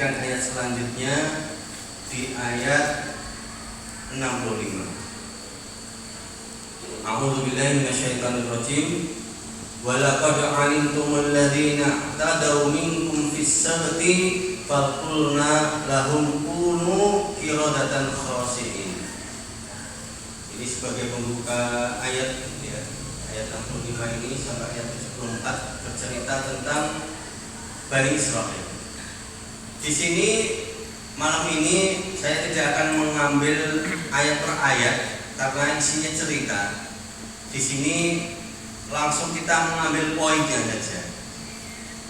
lanjutkan ayat selanjutnya di ayat 65. A'udzubillahi minasyaitonirrajim. Walaqad 'alimtumul ladzina tadaw minkum fis sabti faqulna lahum kunu qiradatan khasi'in. Ini sebagai pembuka ayat ya, ayat 65 ini sampai ayat 74 bercerita tentang Bani Israil. Di sini malam ini saya tidak akan mengambil ayat per ayat karena isinya cerita. Di sini langsung kita mengambil poinnya saja.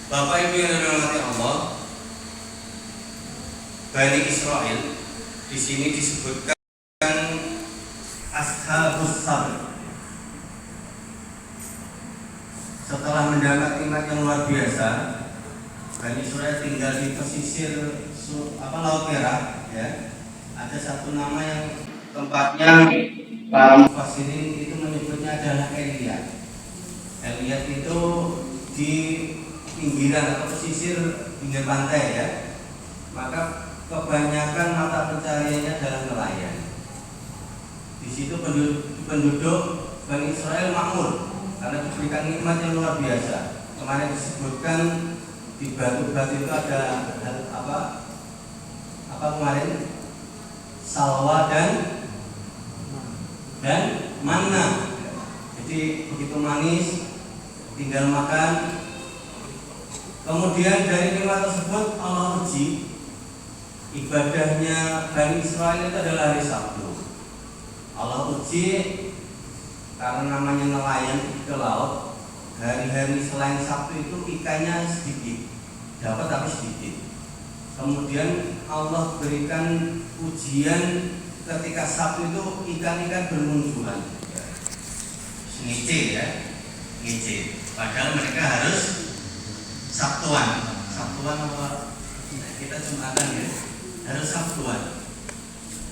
Bapak Ibu yang dirahmati Allah, Bani Israil di sini disebutkan Ashabus Sabr. Setelah mendapat nikmat yang luar biasa, Bani Israil tinggal di pesisir Laut Merah, ya. Ada satu nama yang tempatnya para mufassirin itu menyebutnya adalah Eliyat. Eliyat itu di pinggiran atau pesisir pinggir pantai, ya. Maka kebanyakan mata pencariannya adalah nelayan. Di situ penduduk Bani Israil makmur karena diberikan nikmat yang luar biasa. Kemarin disebutkan di batu-batu itu ada apa kemarin? Salwa dan mana. Jadi begitu manis, tinggal makan. Kemudian dari nikmat tersebut Allah uji. Ibadahnya Bani Israil itu adalah hari Sabtu. Allah uji karena namanya nelayan ke laut. Hari-hari selain Sabtu itu ikannya sedikit, dapat tapi sedikit. Kemudian Allah berikan ujian ketika Sabtu itu ikan-ikan bermunculan, ngece ya, ngece. Padahal mereka harus Sabtuan apa? Kita Jumatan ya, harus Sabtuan.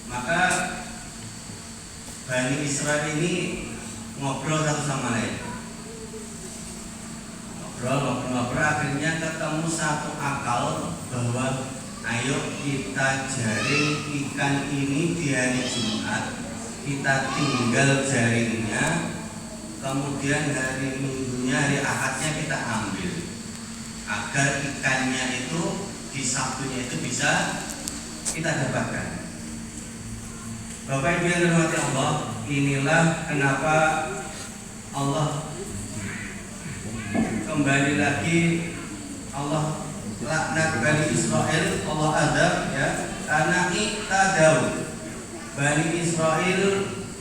Maka Bani Israil ini ngobrol satu sama lain. Ngobrol akhirnya ketemu satu akal bahwa ayo kita jaring ikan ini di hari Jumat, kita tinggal jaringnya, kemudian hari Minggunya, hari Ahadnya kita ambil, agar ikannya itu di Sabtunya itu bisa kita dapatkan. Bapak Ibu yang dirahmati Allah, inilah kenapa Allah kembali lagi Allah laknat Bani Israil, Allah azab ya, karena iktadaw. Bani Israil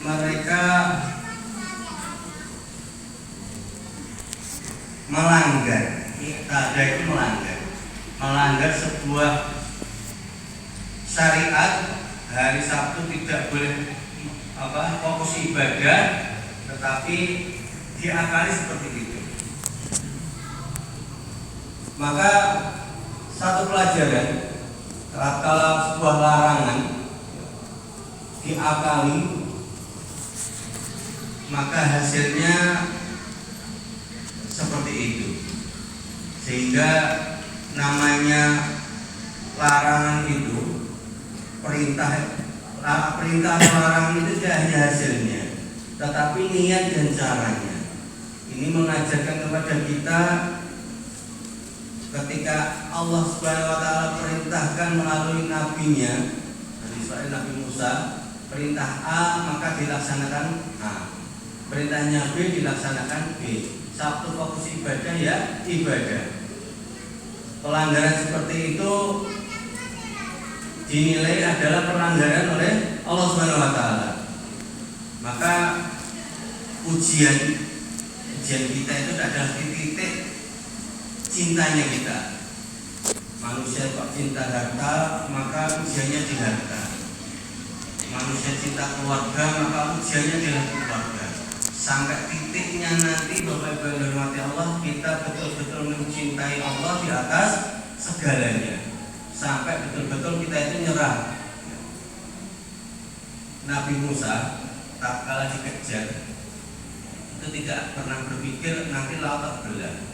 mereka melanggar. Iktada itu melanggar sebuah syariat. Hari Sabtu tidak boleh fokus ibadah, tetapi diakali seperti itu. Maka satu pelajaran, kalau sebuah larangan diakali, maka hasilnya seperti itu. Sehingga namanya larangan itu, perintah atau larangan itu tidak hanya hasilnya, tetapi niat dan caranya. Ini mengajarkan kepada kita ketika Allah Subhanahu wa taala perintahkan melalui nabinya, Nabi Musa, perintah A maka dilaksanakan A, perintahnya B dilaksanakan B. Sabtu fokus ibadah ya ibadah. Pelanggaran seperti itu dinilai adalah pelanggaran oleh Allah Subhanahu wa taala. Maka ujian kita itu adalah titik cintanya kita. Manusia kok cinta harta, maka ujiannya di harta. Manusia cinta keluarga, maka ujiannya di keluarga. Sampai titiknya nanti Bapak Ibu yang dirahmati Allah, kita betul-betul mencintai Allah di atas segalanya. Sampai betul-betul kita itu nyerah. Nabi Musa tak kalah dikejar itu tidak pernah berpikir nanti laut terbelah.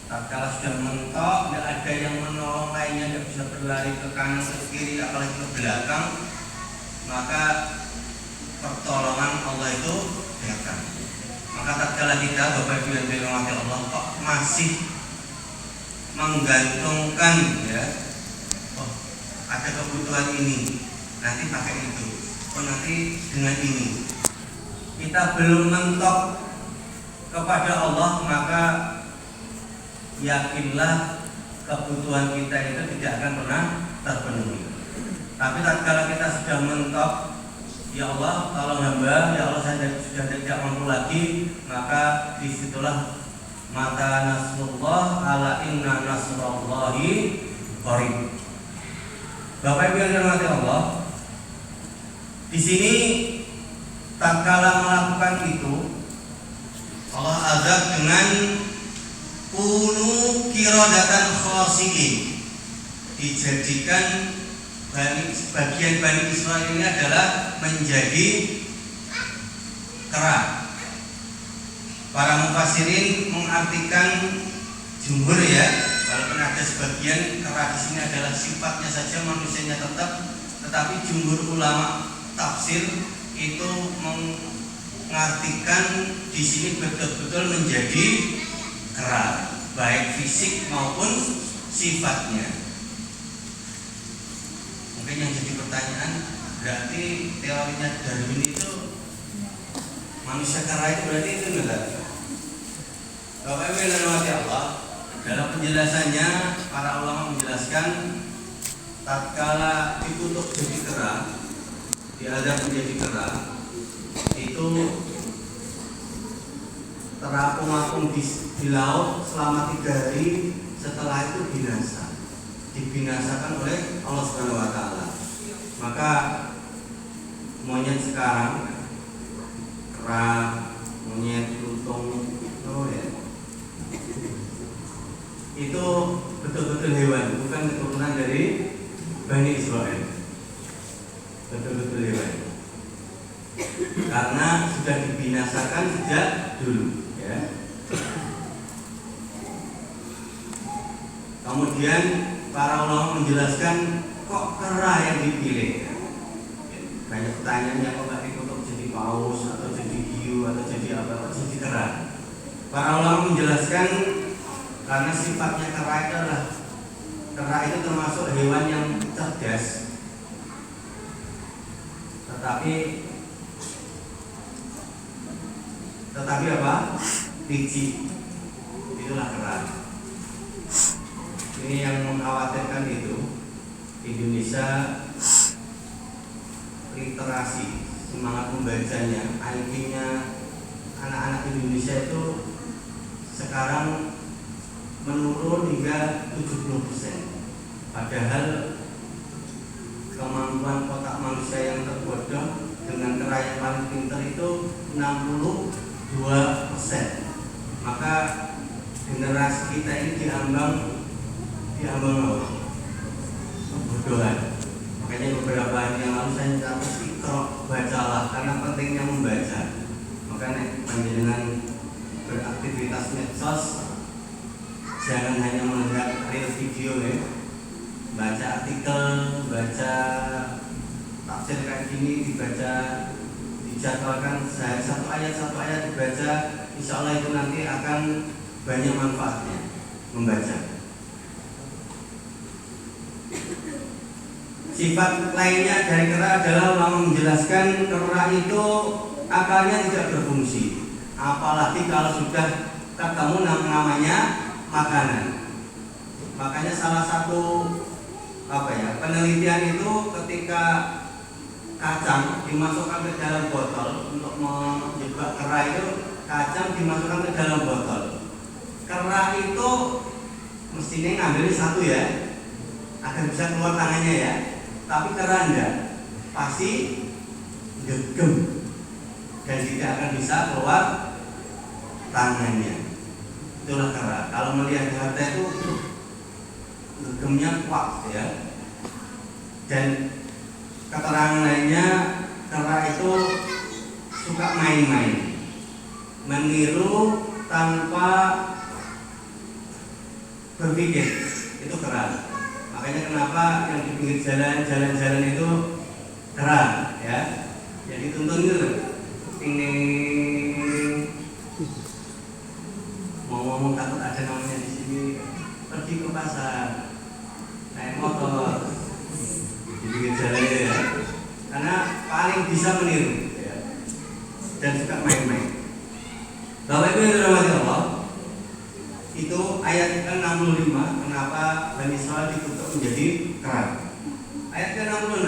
tatkala sudah mentok, tidak ada yang menolong lainnya, tidak bisa berlari ke kanan ke kiri, apalagi ke belakang, maka pertolongan Allah itu datang. Maka tatkala kita Bapak Ibu yang dirahmati Allah kok masih menggantungkan ya, oh ada kebutuhan ini, nanti pakai itu, oh nanti dengan ini, kita belum mentok kepada Allah, maka yakinlah kebutuhan kita itu tidak akan pernah terpenuhi. Tapi tatkala kita sudah mentok, ya Allah tolong hamba, ya Allah saya sudah tidak mampu lagi, maka disitulah mata nasrullah, ala inna nasrullahi qarib. Bapak Ibu yang dirahmati Allah, di sini tatkala melakukan itu, Allah azab dengan kunu kirodatan khasiin, dijadikan bagian Bani Israil ini adalah menjadi kera. Para mufassirin mengartikan jumhur ya, walaupun ada sebagian kera di sini adalah sifatnya saja, manusianya tetap, tetapi jumhur ulama tafsir itu mengartikan di sini betul-betul menjadi kera, baik fisik maupun sifatnya. Mungkin yang jadi pertanyaan, berarti teorinya Darwin itu manusia kera itu berarti itu enggak? Bapak Ibu yang dirahmati Allah, dalam penjelasannya para ulama menjelaskan tatkala dikutuk jadi kera, diadab menjadi kera, itu terapung-apung di laut selama 3 hari, setelah itu binasa, dibinasakan oleh Allah Subhanahu wa Ta'ala. Maka monyet sekarang, kera, monyet, lutung, itu betul-betul hewan, bukan keturunan dari Bani Israil, betul-betul hewan, karena sudah dibinasakan sejak dulu ya. Kemudian para ulama menjelaskan kok kera yang dipilih. Banyak pertanyaannya, kok nggak dikutuk jadi paus atau jadi hiu atau jadi apa, atau jadi kera. Para ulama menjelaskan karena sifatnya kera itu adalah, kera itu termasuk hewan yang cerdas, tetapi apa? Licik. Itulah kera. Ini yang mengkhawatirkan itu Indonesia literasi, semangat membacanya, IQ-nya anak-anak Indonesia itu sekarang menurun hingga 70%. Padahal kemampuan otak manusia yang terbodoh dengan kera yang paling pintar itu 62%. Maka generasi kita ini diambang kebodohan. Makanya beberapa hari yang lalu saya nyatakan ikro, bacalah, karena pentingnya membaca. Makanya panjenengan beraktivitas medsos jangan hanya melihat real video ya, baca artikel, baca tafsir kayak gini, dibaca, dijadwalkan sehari satu ayat dibaca, insya Allah itu nanti akan banyak manfaatnya membaca. Sifat lainnya dari kera adalah ulama menjelaskan kera itu akalnya tidak berfungsi, apalagi kalau sudah ketemu namanya makanan. Makanya salah satu penelitian itu ketika kacang dimasukkan ke dalam botol untuk menjebak kera itu, kacang dimasukkan ke dalam botol. Kera itu mestinya ngambil satu ya, agar bisa keluar tangannya ya. Tapi kera enggak, pasti gegem dan tidak akan bisa keluar tangannya. Itulah kera. Kalau melihat harta itu gegemnya kuat ya. Dan keterangan lainnya, kera itu suka main-main, meniru tanpa berpikir, itu kera. Makanya kenapa yang di pinggir jalan-jalan itu kera, ya? Jadi tuntun itu loh. Ini mau ngomong takut ada namanya di sini, pergi ke pasar, naik motor, di pinggir jalan itu ya. Karena paling bisa meniru, ya. Dan suka main-main. Bapak Ibu yang dirahmati Allah, itu ayat ke-65 kenapa Bani Israil dikutuk menjadi kera. Ayat ke-66,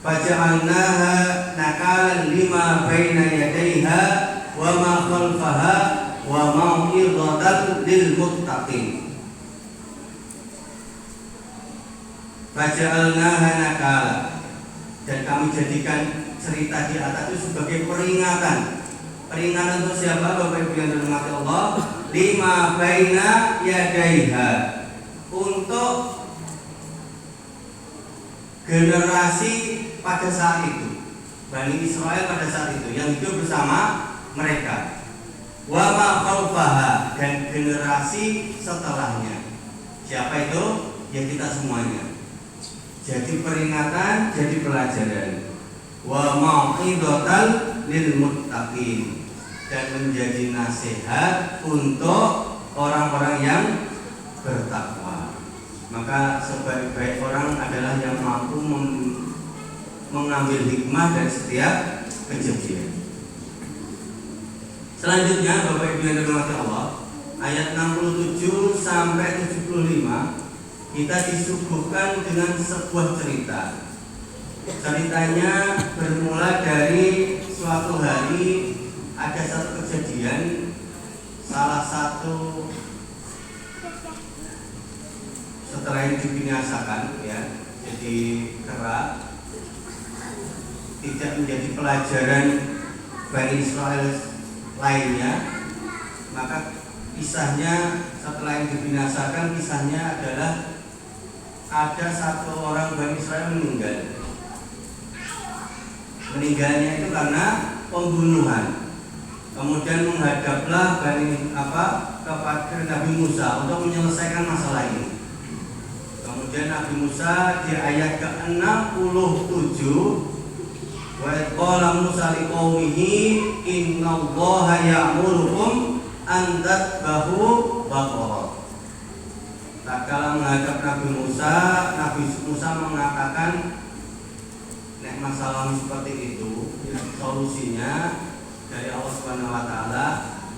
faja'alnaha nakalan lima baina yadayha wa ma khalfaha wa mau'izatan lil muttaqin. Faja'alnaha nakalan, dan kami jadikan cerita di atas itu sebagai peringatan. Peringatan untuk siapa Bapak Ibu yang dirahmati Allah? Lima baina yadaiha, untuk generasi pada saat itu, Bani Israil pada saat itu yang hidup bersama mereka. Wa ma khalfaha, dan generasi setelahnya. Siapa itu? Ya kita semuanya. Jadi peringatan, jadi pelajaran. Wa mau'izatan lil muttaqin, dan menjadi nasihat untuk orang-orang yang bertakwa. Maka sebaik-baik orang adalah yang mampu mengambil hikmah dari setiap kejadian. Selanjutnya Bapak Ibu yang dirahmati Allah, ayat 67 sampai 75 kita disuguhkan dengan sebuah cerita. Ceritanya bermula dari suatu hari ada satu kejadian, salah satu setelah ini dibinasakan, ya, jadi kera, tidak menjadi pelajaran Bani Israil lainnya. Maka kisahnya setelah yang dibinasakan, kisahnya adalah ada satu orang Bani Israil meninggal. Meninggalnya itu karena pembunuhan. Kemudian menghadaplah kepada Nabi Musa untuk menyelesaikan masalah ini. Kemudian Nabi Musa di ayat ke-67, wa qala Musa liqaumihi innallaha ya'murukum an tadbahu baqarah. Tatkala menghadap Nabi Musa mengatakan, nek masalah seperti itu, solusinya dari Allah Subhanahu wa taala,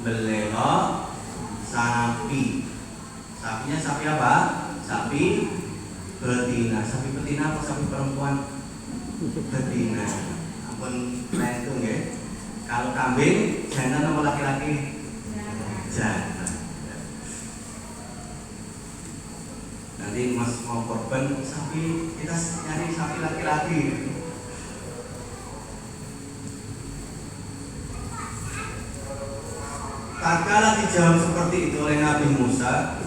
belelo sapi. Sapinya sapi apa? Sapi betina. Sapi betina apa sapi perempuan? Betina. Ampun itu nggih. Kalau kambing jantan apa laki-laki? Jantan. Nanti Mas mau korban sapi, kita nyari sapi laki-laki. Tatkala dijawab seperti itu oleh Nabi Musa,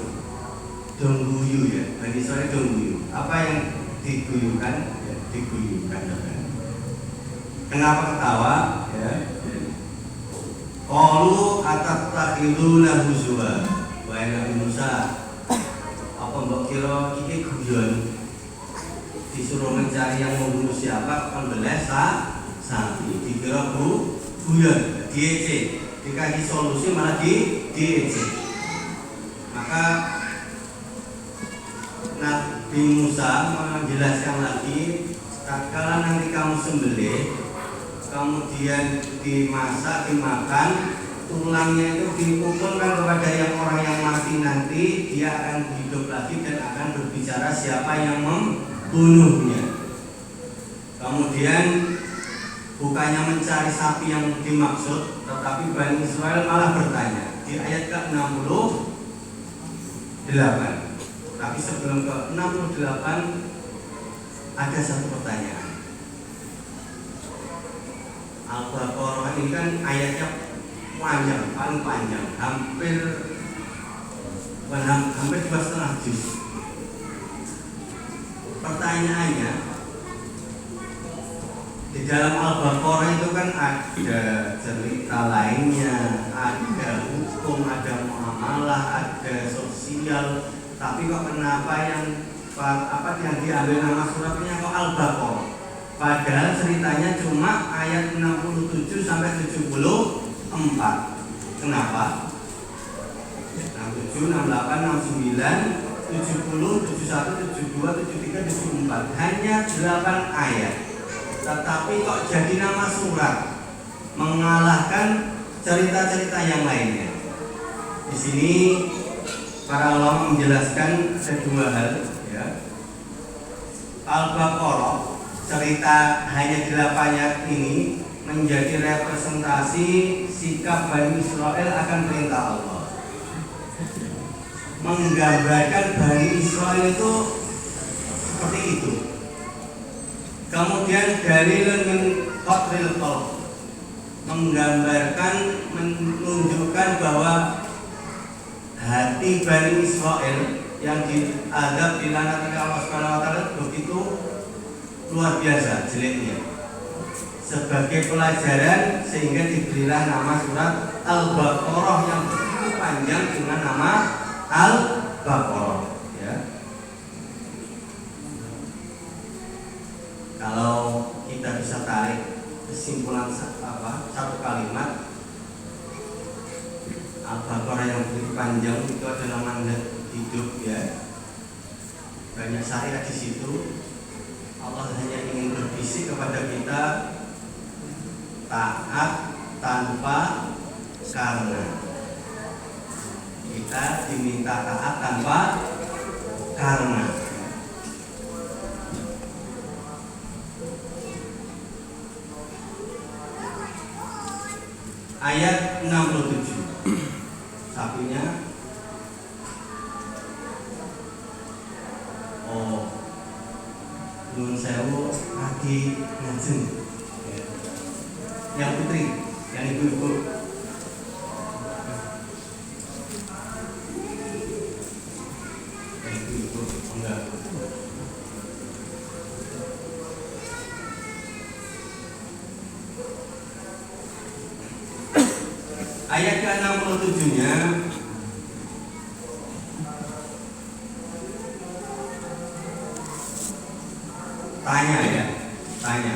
dongguyu, ya, Bani Israil dongguyu. Apa yang diguyukan? Ya, diguyukan. Kenapa ketawa? Ya. Qalu atattakhiduna huzwa. Wahai Nabi Musa, apa mbok kira iki guyon? Disuruh mencari yang membunuh siapa, kon beles sapi. Dikira guyon, diece. Dikasih solusi malah diejek. Maka Nabi Musa menjelaskan lagi, tatkala nanti kamu sembelih, kemudian dimasak, dimakan, tulangnya itu dikumpulkan kepada yang orang yang mati nanti, dia akan hidup lagi dan akan berbicara siapa yang membunuhnya. Kemudian bukannya mencari sapi yang dimaksud, tetapi Bani Israil malah bertanya di ayat ke-68. Tapi sebelum ke-68 ada satu pertanyaan. Al-Baqarah ini kan ayatnya panjang, paling panjang, hampir 2,5 juz. Pertanyaannya, di dalam Al-Baqarah itu kan ada cerita lainnya, ada hukum, ada muamalah malah ada sosial, tapi kok kenapa yang diambil nama suratnya kok Al-Baqarah? Padahal ceritanya cuma ayat 67 sampai 74. Kenapa? 67, 68, 69, 70, 71, 72, 73, 74. Hanya 8 ayat. Tetapi kok jadi nama surat, mengalahkan cerita-cerita yang lainnya. Di sini para ulama menjelaskan kedua hal, ya. Al-Baqarah, cerita hanya 8 ayat ini menjadi representasi sikap Bani Israel akan perintah Allah, menggambarkan Bani Israel itu seperti itu. Kemudian dalilun min qatril qalb, menggambarkan, menunjukkan bahwa hati Bani Israel yang diadab dilaknat oleh Allah Subhanahu wa taala begitu luar biasa jeleknya. Sebagai pelajaran sehingga diberilah nama surat Al-Baqarah yang begitu panjang dengan nama Al-Baqarah, ya. Kalau kita bisa tarik kesimpulan satu kalimat, Al-Baqarah yang begitu panjang itu adalah mandat hidup, ya. Banyak syariat di situ. Allah hanya ingin berbisik kepada kita, taat tanpa karena. Kita diminta taat tanpa karena. Ayat 67. Sapinya Nun sewu lagi ngajeng. Yang putri, yang ibu-ibu. Yang ibu-ibu, enggak. Ayat ke-67-nya tanya, ya, tanya.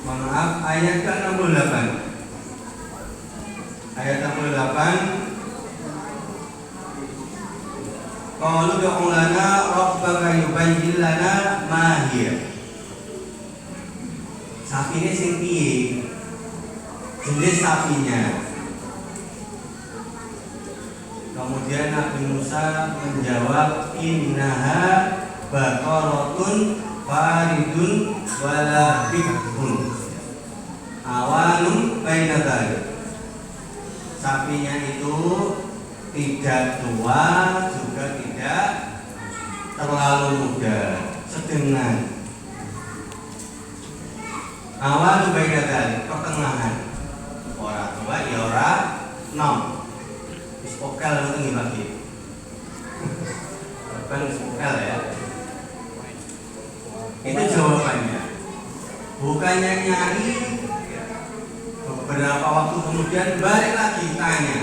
Maaf, ayat ke-68. Ayat 68. Qalu du'u lana rabbaka yubayyin lana ma hiya. Sapine sing piye? Jenis sapinya. Kemudian Nabi Musa menjawab, innaha baqaratun faridun wala bikun awalum baina dzalik. Sapinya itu tidak tua juga tidak terlalu muda, sedang. Awalum baina dzalik, pertengahan. Ora tua ya ora nom. Vokal itu nih bagi, bukan vokal, ya. Itu jawabannya. Bukannya nyari, ya. Beberapa waktu kemudian balik lagi tanya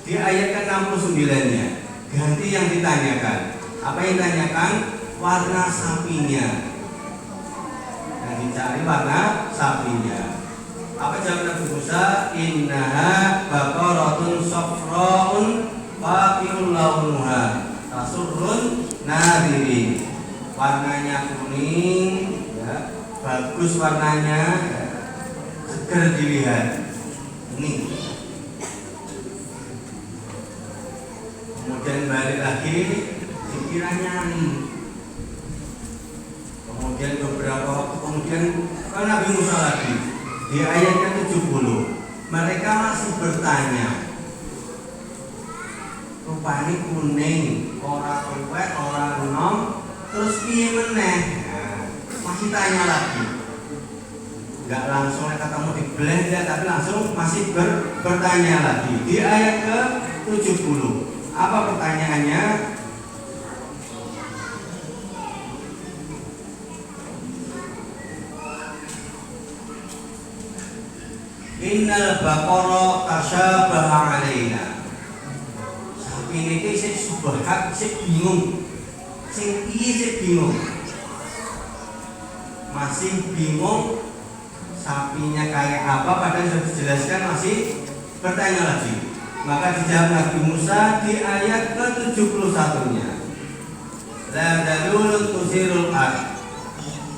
di ayat ke-69-nya. Ganti yang ditanyakan. Apa yang ditanyakan? Warna sapinya. Yang dicari warna sapinya. Apa jawab Nabi Musa? Innaha baqaratun safra'un faqi'un launuha tasurrun nadirin. Warnanya kuning, ya, bagus warnanya, ya, seger dilihat. Ini. Kemudian balik lagi, pikirannya nih. Kemudian beberapa waktu kemudian Nabi Musa lagi. Di ayat ke-70 mereka masih bertanya, rupanya kuning, ora tuwek, ora enom, terus piye meneh? Masih tanya lagi. Enggak langsung ketemu di blender, tapi langsung masih bertanya lagi. Di ayat ke-70 apa pertanyaannya? Innal baqara tasyabaha alaina. Sapi niki sik subhat, sik bingung. Sing piye sik bingung. Masih bingung sapinya kayak apa, padahal sudah dijelaskan masih bertanya lagi. Maka dijawab Nabi Musa di ayat ke-71-nya. La dalulun tusirul ard.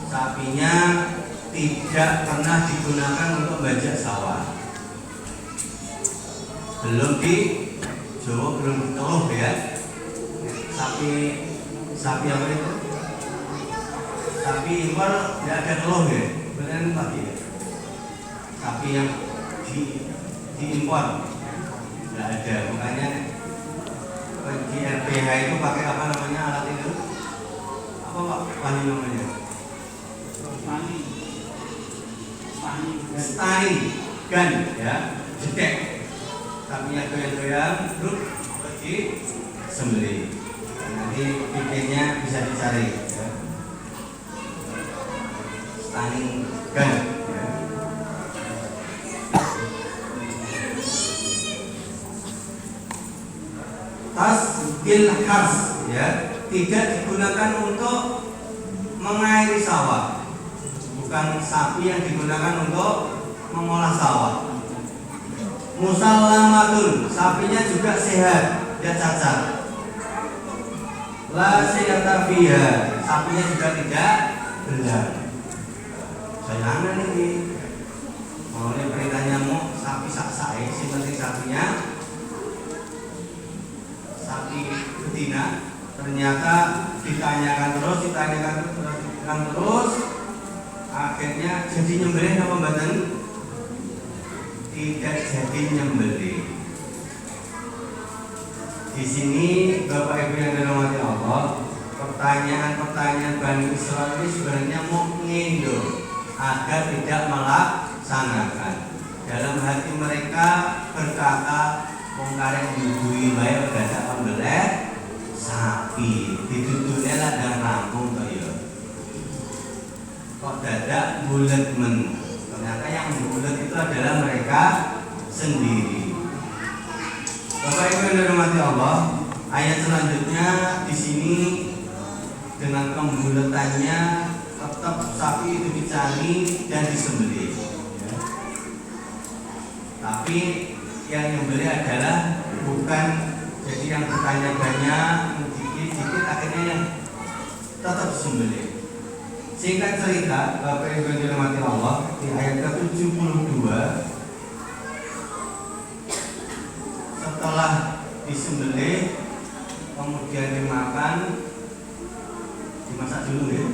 Sapinya tidak pernah digunakan untuk bajak sawah. Belum di Jawa, belum diteluh ya. Sapi apa itu? Sapi impor tidak ada teluh ya. Benar pagi ya. Sapi yang diimpor tidak ada. Makanya di RPH itu pakai apa namanya alat itu? Apa Pak? Pani namanya? Stani gun ya, jedek. Sapinya goyang-goyang, terus pergi sembelih. Nanti bikinnya bisa dicari ya. Stani gun ya. Tas bilhars ya, tidak digunakan untuk mengairi sawah. Bukan sapi yang digunakan untuk mengolah sawah. Musallamatun, sapinya juga sehat, tidak cacat. La siyata fiha, sapinya juga tidak belar. Jangan ini. Mau ini perintahnya mau sapi sak-sae, si penting sapinya sapi betina. Ternyata ditanyakan terus, akhirnya jadi nyembelih apa mboten? Tidak jadi nyembelih. Di sini Bapak Ibu yang dirahmati Allah, pertanyaan-pertanyaan Bani Israil ini sebenarnya mau ngindo agar tidak melaksanakan. Dalam hati mereka berkata, wong karek nyubui bae udah ada pembelih sapi, ditutune lah dan rampung to ya. Kok dadak bulet men. Ternyata yang bulet itu adalah mereka sendiri. Bapak Ibu yang dirahmati Allah, ayat selanjutnya di sini dengan pembuletannya tetap sapi itu dicari dan disembelih. Ya. Tapi yang nyembelih adalah bukan jadi yang bertanya banyak, dikit akhirnya yang tetap disembelih. Singkat cerita, Bapak Ibu yang dirahmati Allah, di ayat ke-72 setelah disembelih kemudian dimasak dulu ya.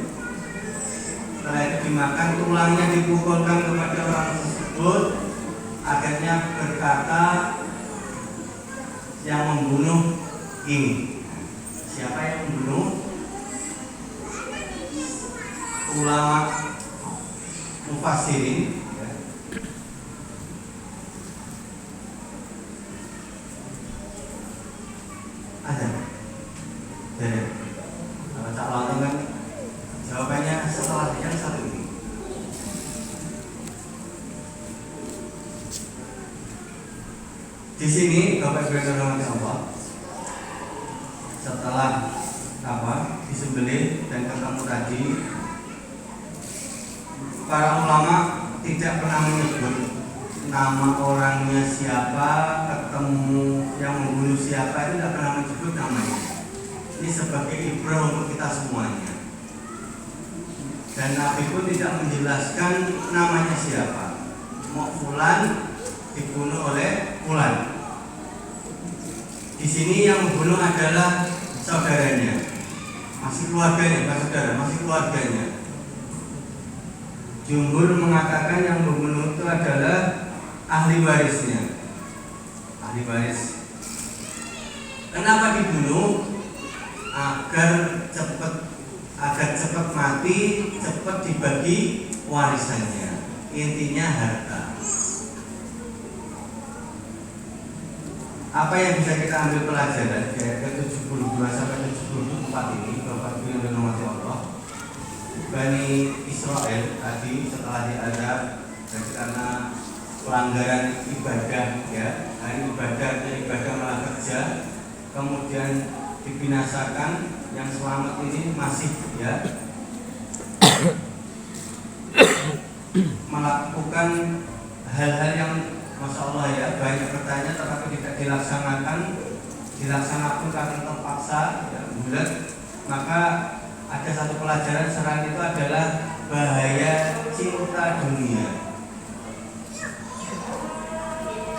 Setelah itu dimakan, tulangnya dipukulkan kepada orang tersebut. Akhirnya berkata yang membunuh ini. Siapa yang membunuh? Ulama mufassirin ya. Ada dari kalau tak langsung kan jawabannya setelah yang satu ini. Di sini Bapak Ibu yang dirahmati Allah, setelah disembelih dan ketemu tadi, para ulama tidak pernah menyebut nama orangnya siapa, ketemu yang membunuh siapa, itu tidak pernah menyebut namanya. Ini sebagai ibrah untuk kita semuanya. Dan Nabi pun tidak menjelaskan namanya siapa. Mau fulan dibunuh oleh fulan. Di sini yang membunuh adalah saudaranya, masih keluarganya, bukan saudara, masih keluarganya. Jumhur mengatakan yang membunuh itu adalah ahli warisnya. Ahli waris. Kenapa dibunuh? Agar cepat mati, cepat dibagi warisannya. Intinya harta. Apa yang bisa kita ambil pelajaran di ayat 72 sampai 74 ini, Bapak Ibu yang dirahmati Allah? Bani Israel tadi setelah diazab dan karena pelanggaran ibadah ya, hari ibadah malah kerja, kemudian dibinasakan, yang selamat ini masih ya melakukan hal-hal yang Masya Allah ya, banyak bertanya tetapi tidak dilaksanakan karena terpaksa ya, bulat. Maka ada satu pelajaran selain itu adalah bahaya cinta dunia.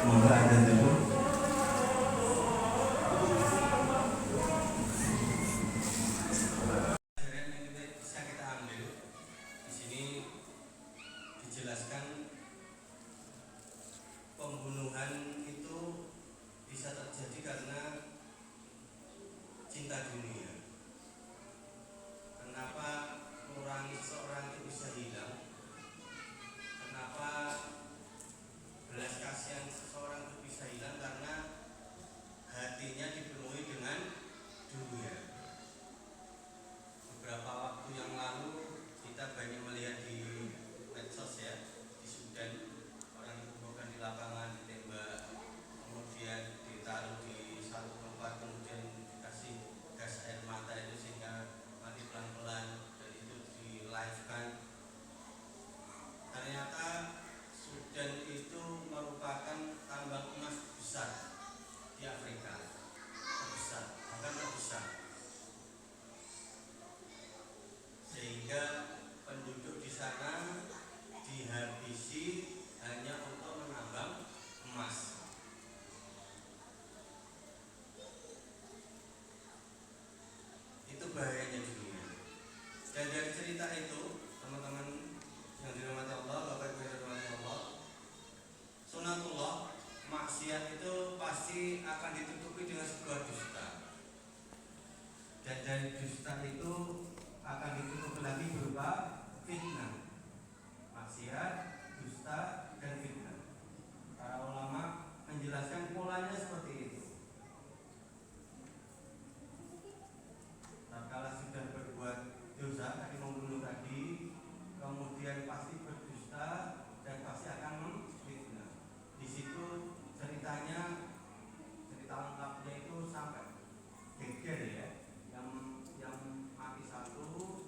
Monggo ada dulu. Pelajaran yang bisa kita ambil di sini dijelaskan pembunuhan itu bisa terjadi karena cinta dunia. Kenapa nurani seseorang itu bisa hilang? Kenapa belas kasihan seseorang itu bisa hilang? Karena hatinya dipenuhi dengan dunia. Beberapa waktu yang lalu kita banyak melihat di medsos ya, di Sudan orang dikumpulkan di lapangan, ditembak, kemudian ditaruh di satu tempat, kemudian dikasih gas air mata itu sehingga mati pelan-pelan, dan itu di live kan. Ternyata Sudan itu merupakan tambang emas besar di Afrika, terbesar, bahkan terbesar, sehingga penduduk di sana dihabisi hanya untuk menambang emas. Itu bahayanya dunia. Dan dari cerita itu, teman-teman yang dirahmati Allah, Bapak Ibu yang dirahmati Allah, sunatullah, maksiat itu pasti akan ditutupi dengan sebuah dusta. Dan dari dusta itu akan ditutupi lagi berupa fitnah. Maksiat, dusta, dan fitnah. Para ulama menjelaskan polanya seperti itu. Tatkala sudah berbuat dosa, tadi membunuh tadi, kemudian pasti berdusta dan pasti akan memfitnah. Di situ ceritanya, cerita lengkapnya itu sampai geger ya, yang mati satu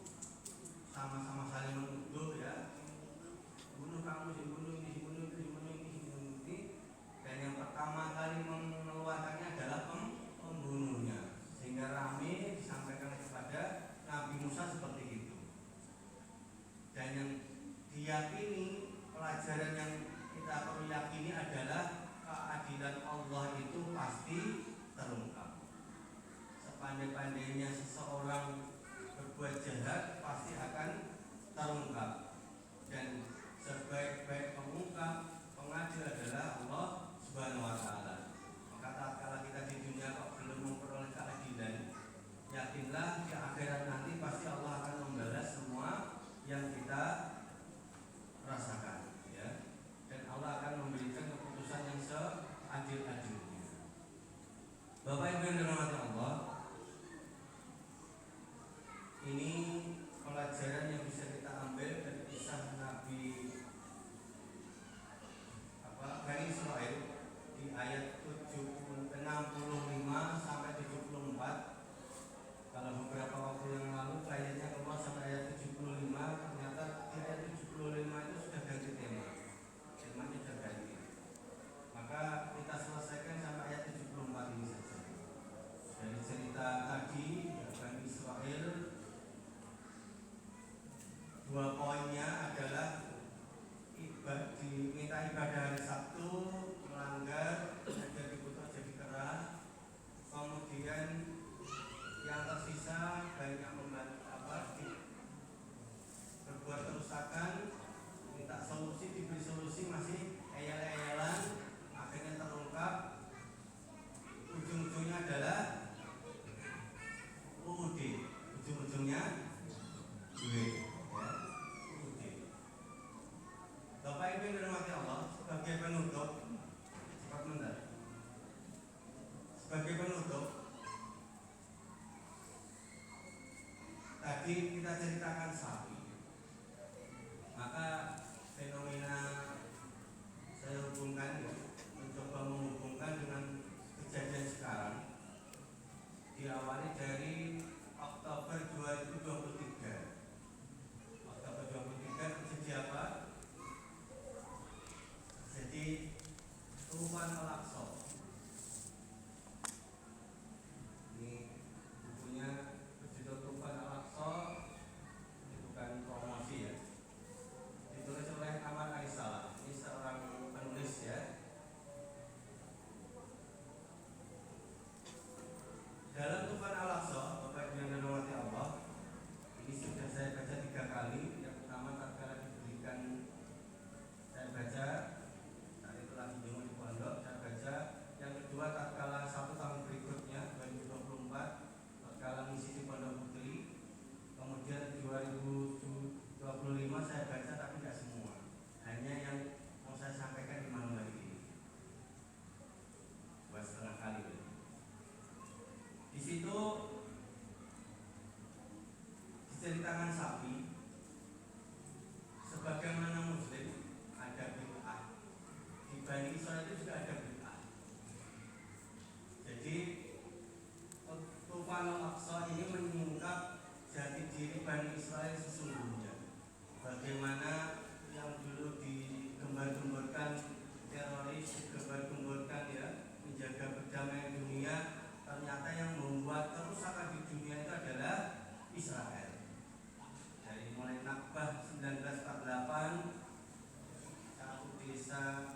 sama-sama saling menuduh ya, bunuh kamu, dibunuh ini, dibunuh itu, dibunuh ini, dibunuh ini, dan yang pertama kali mengeluarkannya adalah pembunuhnya, sehingga rame disampaikan kepada Nabi Musa seperti itu. Dan yang diyakini, pelajaran yang kita perlu yakini adalah keadilan Allah itu pasti terungkap. Sepandai-pandainya seseorang berbuat jahat pasti akan terungkap, dan sebaik-baik pengungkap, pengadil adalah Allah Subhanahu wa Ta'ala. Maka tatkala kita di dunia kok belum memperoleh keadilan, yakinlah di akhirat nanti pasti Allah akan membalas semua yang kita rasakan ya. Dan Allah akan memberikan keputusan yang seadil-adilnya. Bapak Ibu yang dirahmati Allah, ini pelajaran yang bisa kita ambil dari kisah Nabi Bani Israel di ayat 65 sampai 74. Kalau beberapa waktu yang lalu ayatnya keluar sampai ayat 75, ternyata di ayat 75 itu sudah ganti tema. Temanya sudah ganti. Maka kita selesaikan sampai ayat 74 ini saja. Dari cerita tadi Bani Israel, dua poinnya adalah diminta ibadah hari Sabtu, melanggar, jadi butuh, jadi keras. Kemudian yang tersisa banyak berbuat kerusakan, minta solusi, diberi solusi masih eyal-eyalan, akhirnya terungkap. Ujung-ujungnya adalah UUD, ujung-ujungnya duit ya, UUD. Bapak Ibu yang dirahmati Allah, sebagai penutup, cepat bentar. Sebagai penutup, tadi kita ceritakan sapi, maka fenomena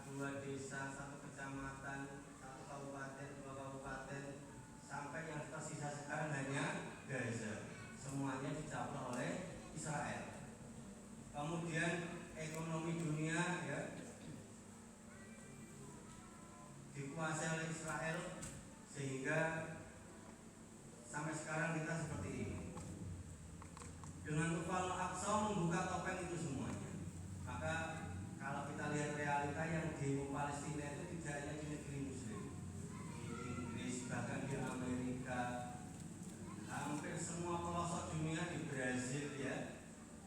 dua desa, satu kecamatan, satu kabupaten, dua kabupaten, sampai yang tersisa sekarang hanya Gaza. Semuanya dicaplok oleh Israel. Kemudian ekonomi dunia ya dikuasai oleh Israel, sehingga sampai sekarang kita seperti ini. Dengan Tufan Aqsa membuka topeng itu semuanya. Maka kalau kita lihat realita yang demo Palestina itu tidak hanya di negeri Muslim, di Inggris, bahkan di Amerika, hampir semua pelosok dunia, di Brazil ya.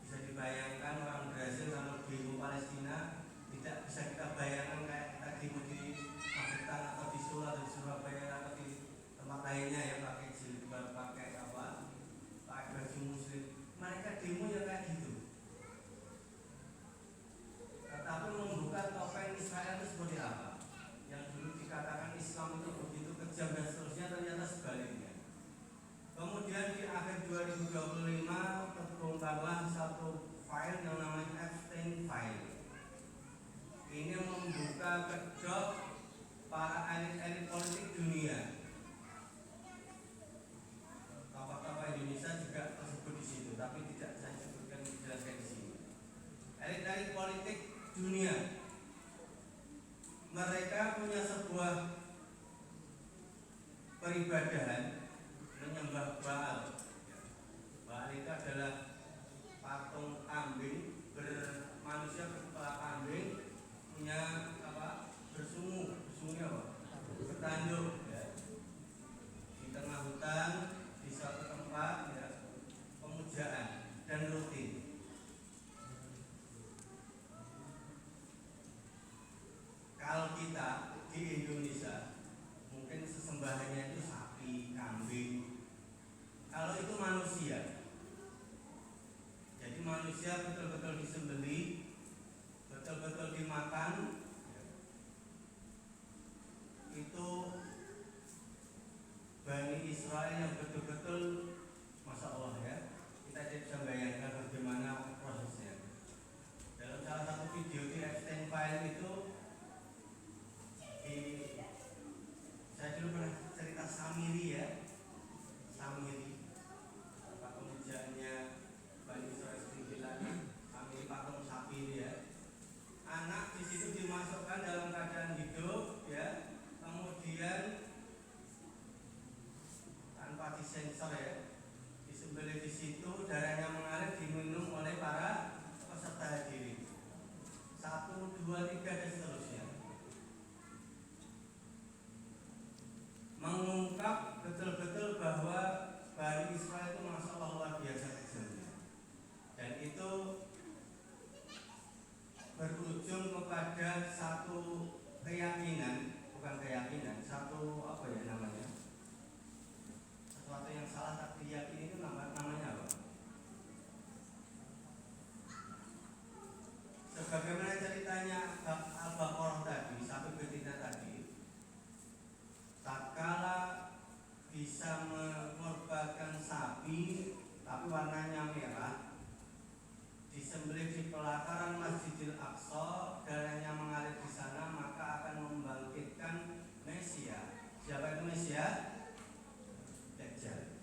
Bisa dibayangkan orang Brazil kalau demo Palestina tidak bisa kita bayangkan kayak kita demo di Magetan atau di Solo atau di Surabaya atau di tempat lainnya ya, pakai jilbab, pakai apa, pakai baju Muslim. Mereka demo ya kayak gitu. Tetapi membuka topeng Israel itu seperti apa? Yang dulu dikatakan Islam itu begitu kejam dan seterusnya, ternyata sebaliknya. Kemudian di akhir 2025 terkumpullah satu file yang namanya Epstein File. Ini membuka kedok para elit-elit politik dunia. Tokoh-tokoh Indonesia juga tersebut di situ, tapi tidak saya sebutkan, dijelaskan di sini. Elit-elit politik dunia, mereka punya sebuah peribadahan menyembah Baal. Baal itu adalah patung kambing bermanusia berkepala kambing, punya apa? Bersungguhnya apa? Bertanduk ya. Di tengah hutan, di suatu tempat ya, pemujaan dan rutin. Kalau kita di Indonesia mungkin sesembahannya itu sapi, kambing. Kalau itu manusia, jadi manusia betul-betul disembelih, betul-betul dimakan. Itu Bani Israel yang betul-betul, Masya Allah ya, kita tidak bisa bayangkan bagaimana prosesnya. Dalam salah satu video di Epstein File itu, saya dulu pernah cerita Samiri ya, Samiri, apa pemujaannya Bani Israel sembilan, Samiri patung sapi ya. Anak di situ dimasukkan dalam keadaan hidup ya, kemudian tanpa disensor ya, disembelih di situ, darahnya mengalir, diminum oleh para peserta hadirin. 1, 2, 3 dan seterusnya. Mengungkap betul-betul bahwa Bani Israel itu Masya Allah luar biasa kejamnya. Dan itu berujung kepada satu keyakinan, bukan keyakinan, satu apa ya namanya, sesuatu yang salah tak diyakini itu namanya apa? Sebagaimana ceritanya Al-Baqarah tadi, satu betina tadi, tatkala bisa mengorbankan sapi tapi warnanya merah, disembelih di pelataran Masjidil Aqsa, darahnya mengalir di sana, maka akan membangkitkan Mesia. Siapa itu Mesia? Dajjal.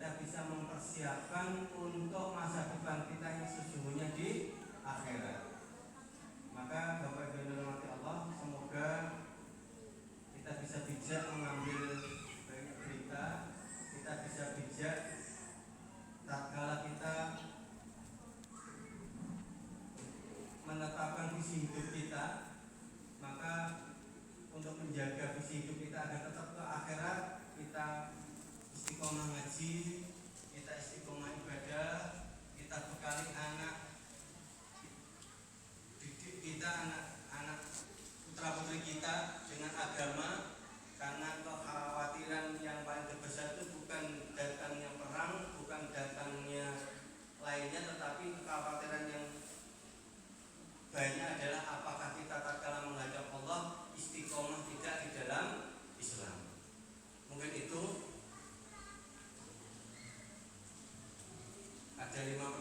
kita bisa mempersiapkan untuk masa depan kita yang sesungguhnya di akhirat. Maka Bapak Ibu yang dirahmati Allah, semoga kita bisa bijak mengambil banyak berita, kita bisa bijak tatkala kita menetapkan visi hidup kita. Maka untuk menjaga visi hidup kita agar tetap ke akhirat, kita istiqomah ngaji, kita istiqomah ibadah, kita bekali anak didik kita, anak putra putri kita dengan agama. Karena kekhawatiran yang paling terbesar itu bukan datangnya perang, bukan datangnya lainnya, tetapi kekhawatiran yang banyak adalah apakah kita tatkala menghadap Allah istiqomah tidak di dalam Islam. Mungkin itu ada 5